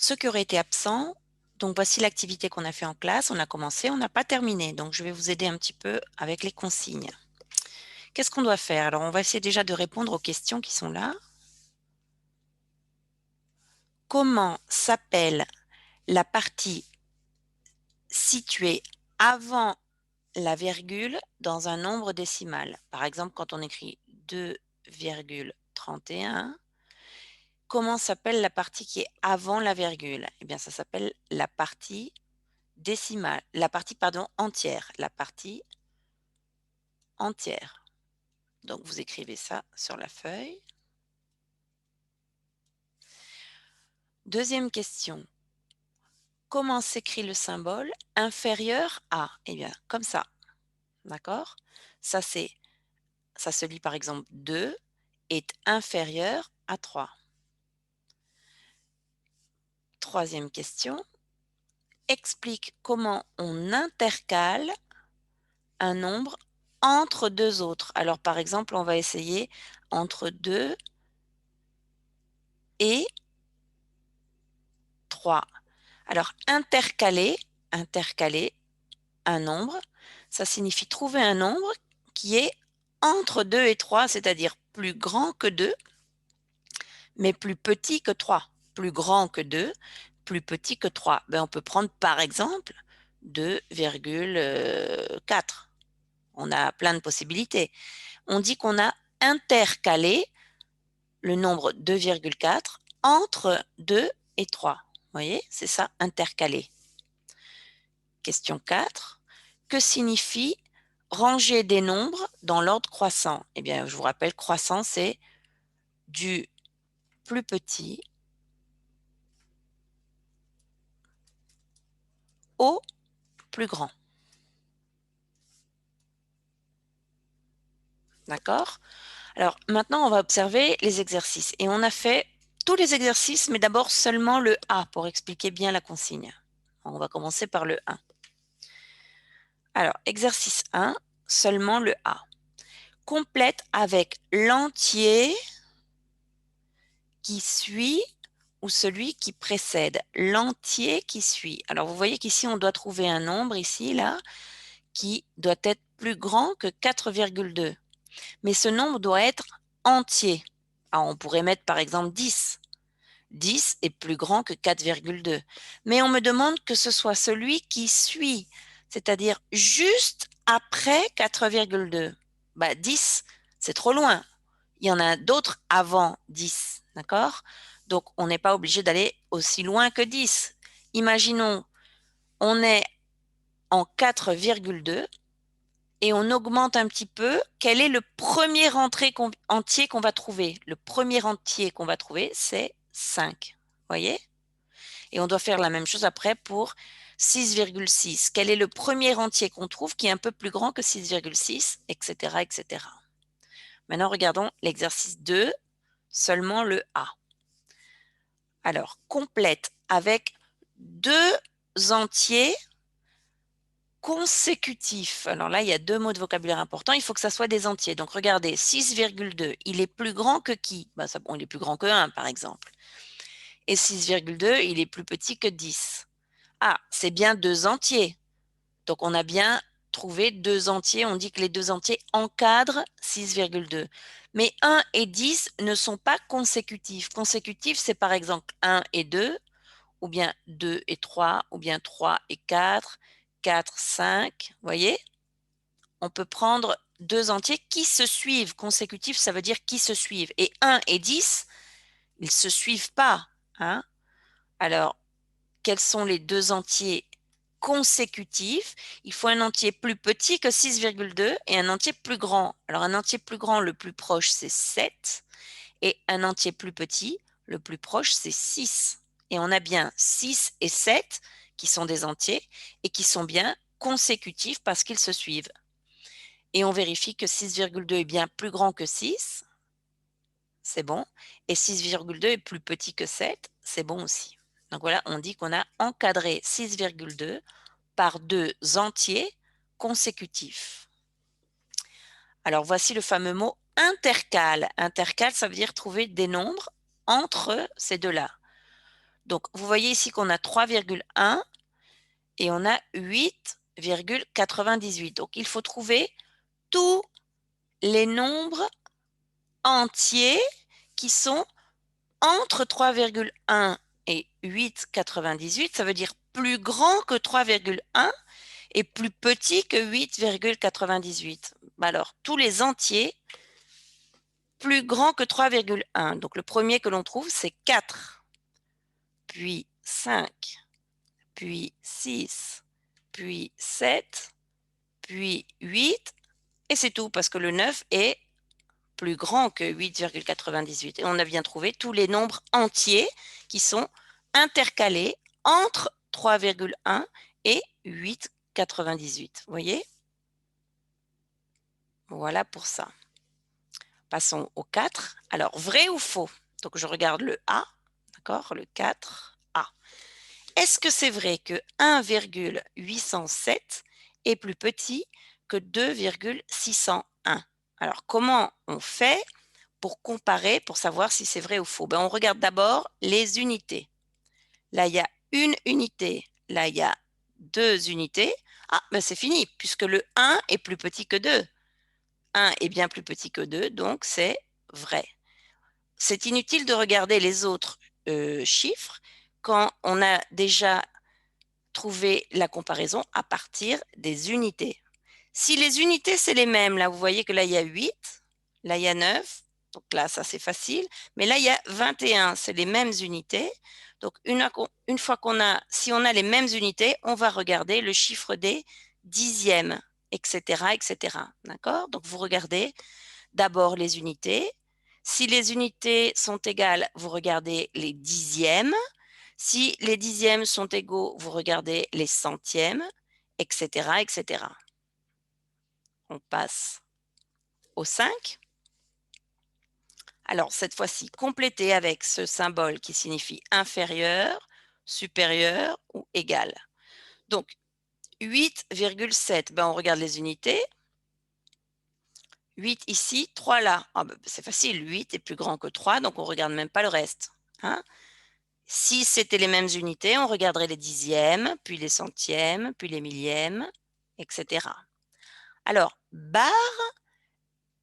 ceux qui auraient été absents, donc voici l'activité qu'on a fait en classe. On a commencé, on n'a pas terminé. Donc, je vais vous aider un petit peu avec les consignes. Qu'est-ce qu'on doit faire? Alors, on va essayer déjà de répondre aux questions qui sont là. Comment s'appelle la partie située avant la virgule dans un nombre décimal? Par exemple, quand on écrit 2,31, comment s'appelle la partie qui est avant la virgule? Eh bien, ça s'appelle la partie décimale, la partie, pardon, entière, la partie entière. Donc, vous écrivez ça sur la feuille. Deuxième question. Comment s'écrit le symbole inférieur à? Eh bien, comme ça, d'accord? Ça, ça se lit par exemple 2 est inférieur à 3. Troisième question. Explique comment on intercale un nombre entre deux autres. Alors, par exemple, on va essayer entre 2 et 3. Alors, intercaler un nombre, ça signifie trouver un nombre qui est entre 2 et 3, c'est-à-dire plus grand que 2, mais plus petit que 3. Plus grand que 2, plus petit que 3. Ben, on peut prendre par exemple 2,4. On a plein de possibilités. On dit qu'on a intercalé le nombre 2,4 entre 2 et 3. Vous voyez, c'est ça, intercalé. Question 4. Que signifie ranger des nombres dans l'ordre croissant? Eh bien, je vous rappelle, croissant, c'est du plus petit au plus grand. D'accord? Alors, maintenant, on va observer les exercices. Et on a fait tous les exercices, mais d'abord seulement le A pour expliquer bien la consigne. On va commencer par le 1. Alors, exercice 1, seulement le A. Complète avec l'entier qui suit ou celui qui précède. L'entier qui suit. Alors, vous voyez qu'ici, on doit trouver un nombre, ici, là, qui doit être plus grand que 4,2. Mais ce nombre doit être entier. Alors, on pourrait mettre, par exemple, 10. 10 est plus grand que 4,2. Mais on me demande que ce soit celui qui suit, c'est-à-dire juste après 4,2. Bah, 10, c'est trop loin. Il y en a d'autres avant 10, d'accord? Donc, on n'est pas obligé d'aller aussi loin que 10. Imaginons, on est en 4,2 et on augmente un petit peu. Quel est le premier entier qu'on va trouver? Le premier entier qu'on va trouver, c'est 5. Voyez? Et on doit faire la même chose après pour 6,6. Quel est le premier entier qu'on trouve qui est un peu plus grand que 6,6, etc., etc. Maintenant, regardons l'exercice 2, seulement le A. Alors, complète avec deux entiers consécutifs. Alors là, il y a deux mots de vocabulaire importants. Il faut que ça soit des entiers. Donc, regardez, 6,2, il est plus grand que qui? Ben, ça, bon, il est plus grand que 1, par exemple. Et 6,2, il est plus petit que 10. Ah, c'est bien deux entiers. Donc, on a bien trouvé deux entiers. On dit que les deux entiers encadrent 6,2. Mais 1 et 10 ne sont pas consécutifs. Consécutifs, c'est par exemple 1 et 2, ou bien 2 et 3, ou bien 3 et 4, 4, 5. Vous voyez? On peut prendre deux entiers qui se suivent. Consécutifs, ça veut dire qui se suivent. Et 1 et 10, ils ne se suivent pas. Hein? Alors, quels sont les deux entiers consécutifs? Il faut un entier plus petit que 6,2 et un entier plus grand. Alors, un entier plus grand, le plus proche, c'est 7. Et un entier plus petit, le plus proche, c'est 6. Et on a bien 6 et 7 qui sont des entiers et qui sont bien consécutifs parce qu'ils se suivent. Et on vérifie que 6,2 est bien plus grand que 6. C'est bon. Et 6,2 est plus petit que 7. C'est bon aussi. Donc voilà, on dit qu'on a encadré 6,2 par deux entiers consécutifs. Alors voici le fameux mot intercale. Intercale, ça veut dire trouver des nombres entre ces deux-là. Donc, vous voyez ici qu'on a 3,1 et on a 8,98. Donc, il faut trouver tous les nombres entiers qui sont entre 3,1 et 8,98. Ça veut dire plus grand que 3,1 et plus petit que 8,98. Alors, tous les entiers plus grands que 3,1. Donc, le premier que l'on trouve, c'est 4, puis 5, puis 6, puis 7, puis 8, et c'est tout, parce que le 9 est plus grand que 8,98. Et on a bien trouvé tous les nombres entiers qui sont intercalés entre 3,1 et 8,98. Vous voyez? Voilà pour ça. Passons au 4. Alors, vrai ou faux? Donc, je regarde le A, d'accord? Le 4A. Est-ce que c'est vrai que 1,807 est plus petit que 2,601? Alors, comment on fait pour comparer, pour savoir si c'est vrai ou faux? On regarde d'abord les unités. Là, il y a une unité. Là, il y a 2 unités. Ah, c'est fini, puisque le 1 est plus petit que 2. 1 est bien plus petit que 2, donc c'est vrai. C'est inutile de regarder les autres chiffres quand on a déjà trouvé la comparaison à partir des unités. Si les unités, c'est les mêmes, là, vous voyez que là, il y a 8, là, il y a 9, donc là, ça, c'est facile. Mais là, il y a 21, c'est les mêmes unités. Donc, une fois si on a les mêmes unités, on va regarder le chiffre des dixièmes, etc., etc. D'accord? Donc, vous regardez d'abord les unités. Si les unités sont égales, vous regardez les dixièmes. Si les dixièmes sont égaux, vous regardez les centièmes, etc., etc. On passe au 5. Alors, cette fois-ci, complétez avec ce symbole qui signifie inférieur, supérieur ou égal. Donc, 8,7, on regarde les unités. 8 ici, 3 là. Ah, c'est facile, 8 est plus grand que 3, donc on ne regarde même pas le reste. Hein? Si c'était les mêmes unités, on regarderait les dixièmes, puis les centièmes, puis les millièmes, etc. Alors, barre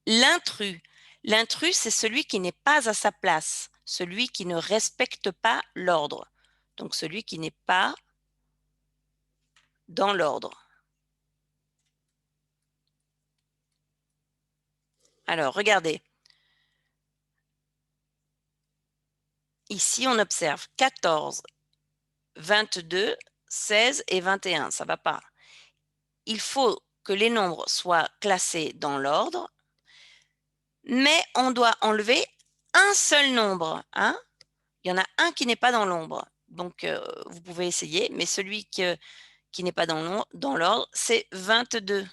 l'intrus. L'intrus, c'est celui qui n'est pas à sa place, celui qui ne respecte pas l'ordre. Donc, celui qui n'est pas dans l'ordre. Alors, regardez. Ici, on observe 14, 22, 16 et 21. Ça ne va pas. Il faut que les nombres soient classés dans l'ordre, mais on doit enlever un seul nombre. Hein? Il y en a un qui n'est pas dans l'ombre. Donc, vous pouvez essayer, mais celui qui n'est pas dans l'ordre, c'est 22.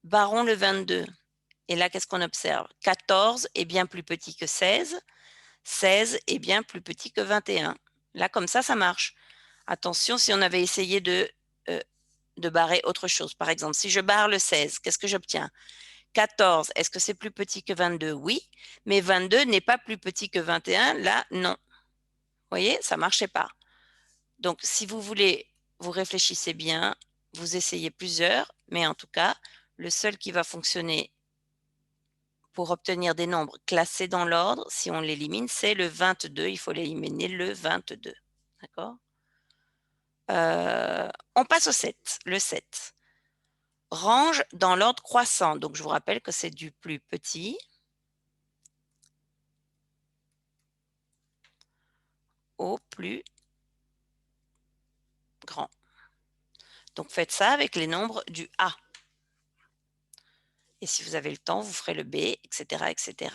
Barrons le 22. Et là, qu'est-ce qu'on observe? 14 est bien plus petit que 16. 16 est bien plus petit que 21. Là, comme ça marche. Attention, si on avait essayé de barrer autre chose. Par exemple, si je barre le 16, qu'est-ce que j'obtiens? 14, est-ce que c'est plus petit que 22? Oui, mais 22 n'est pas plus petit que 21. Là, non. Vous voyez, ça ne marchait pas. Donc, si vous voulez, vous réfléchissez bien, vous essayez plusieurs, mais en tout cas, le seul qui va fonctionner pour obtenir des nombres classés dans l'ordre, si on l'élimine, c'est le 22. Il faut l'éliminer le 22. D'accord? On passe au 7. Le 7. Range dans l'ordre croissant. Donc, je vous rappelle que c'est du plus petit au plus grand. Donc, faites ça avec les nombres du A. Et si vous avez le temps, vous ferez le B, etc., etc.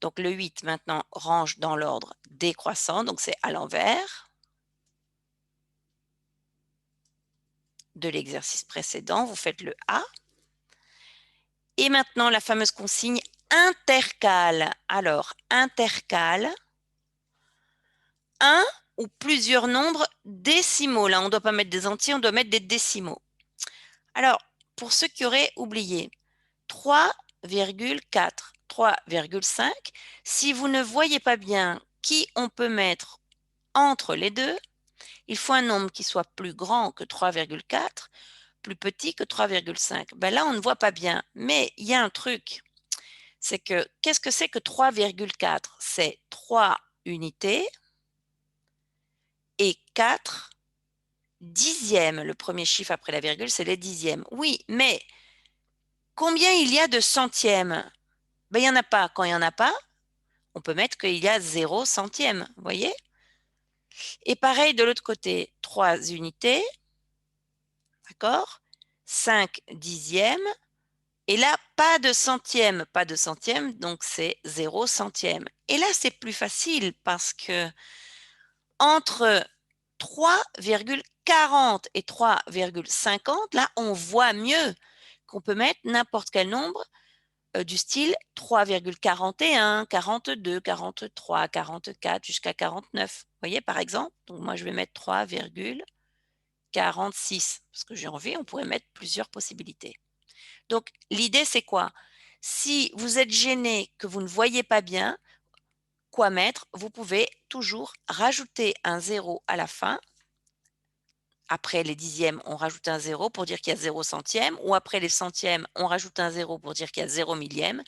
Donc, le 8, maintenant, range dans l'ordre décroissant. Donc, c'est à l'envers de l'exercice précédent. Vous faites le A. Et maintenant, la fameuse consigne intercale. Alors, intercale un ou plusieurs nombres décimaux. Là, on ne doit pas mettre des entiers, on doit mettre des décimaux. Alors, pour ceux qui auraient oublié, 3,4, 3,5, si vous ne voyez pas bien qui on peut mettre entre les deux, il faut un nombre qui soit plus grand que 3,4, plus petit que 3,5. Ben là, on ne voit pas bien, mais il y a un truc. C'est que, qu'est-ce que c'est que 3,4? C'est 3 unités et 4 dixièmes. Le premier chiffre après la virgule, c'est les dixièmes. Oui, mais combien il y a de centièmes? Ben, il n'y en a pas. Quand il n'y en a pas, on peut mettre qu'il y a 0 centième. Vous voyez? Et pareil de l'autre côté, 3 unités, d'accord? 5 dixièmes. Et là, pas de centième, donc c'est 0 centième. Et là, c'est plus facile parce que entre 3,40 et 3,50, là, on voit mieux qu'on peut mettre n'importe quel nombre du style 3,41, 42, 43, 44 jusqu'à 49. Vous voyez, par exemple, donc moi, je vais mettre 3,46 parce que j'ai envie, on pourrait mettre plusieurs possibilités. Donc, l'idée, c'est quoi? Si vous êtes gêné, que vous ne voyez pas bien quoi mettre, vous pouvez toujours rajouter un 0 à la fin. Après les dixièmes, on rajoute un 0 pour dire qu'il y a 0 centième, ou après les centièmes, on rajoute un 0 pour dire qu'il y a 0 millième.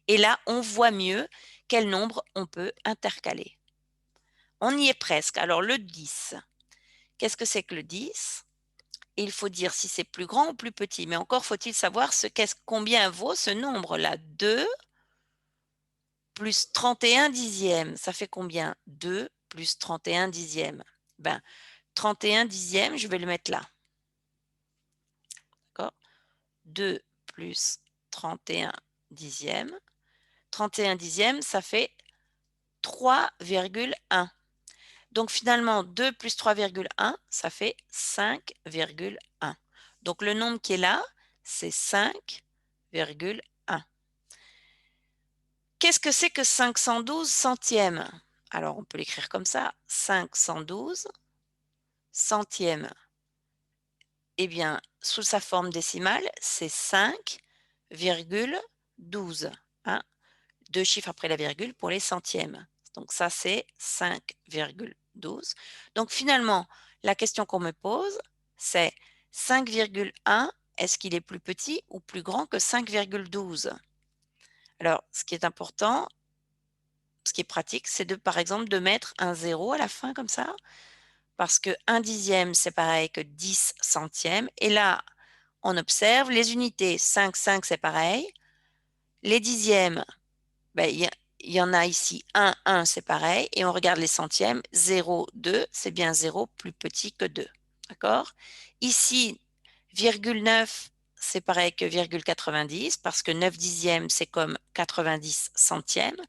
Et là, on voit mieux quel nombre on peut intercaler. On y est presque. Alors, le 10. Qu'est-ce que c'est que le 10? Il faut dire si c'est plus grand ou plus petit. Mais encore faut-il savoir combien vaut ce nombre-là. 2 plus 31 dixièmes. Ça fait combien? 2 plus 31 dixièmes. Ben, 31 dixièmes, je vais le mettre là. D'accord? 2 plus 31 dixièmes. 31 dixièmes, ça fait 3,1. Donc finalement, 2 plus 3,1, ça fait 5,1. Donc le nombre qui est là, c'est 5,1. Qu'est-ce que c'est que 512 centièmes? Alors on peut l'écrire comme ça, 512 centièmes. Eh bien, sous sa forme décimale, c'est 5,12. Hein? Deux chiffres après la virgule pour les centièmes. Donc ça, c'est 5,12. Donc finalement, la question qu'on me pose, c'est 5,1, est-ce qu'il est plus petit ou plus grand que 5,12? Alors, ce qui est important, ce qui est pratique, c'est par exemple, de mettre un 0 à la fin comme ça, parce que 1 dixième, c'est pareil que 10 centièmes. Et là, on observe les unités. 5, 5, c'est pareil. Les dixièmes, ben, il y en a ici 1, 1, c'est pareil. Et on regarde les centièmes. 0, 2, c'est bien 0 plus petit que 2. D'accord? Ici, virgule 9, c'est pareil que virgule 90, parce que 9 dixièmes, c'est comme 90 centièmes.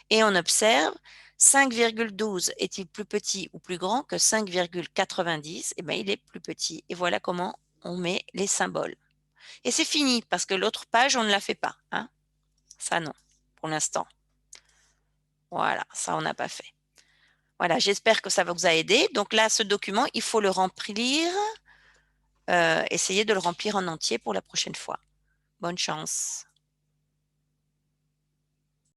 Et on observe 5,12 est-il plus petit ou plus grand que 5,90? Eh bien, il est plus petit. Et voilà comment on met les symboles. Et c'est fini, parce que l'autre page, on ne la fait pas. Hein? Ça, non, pour l'instant. Voilà, ça, on n'a pas fait. Voilà, j'espère que ça vous a aidé. Donc là, ce document, il faut le remplir. Essayez de le remplir en entier pour la prochaine fois. Bonne chance.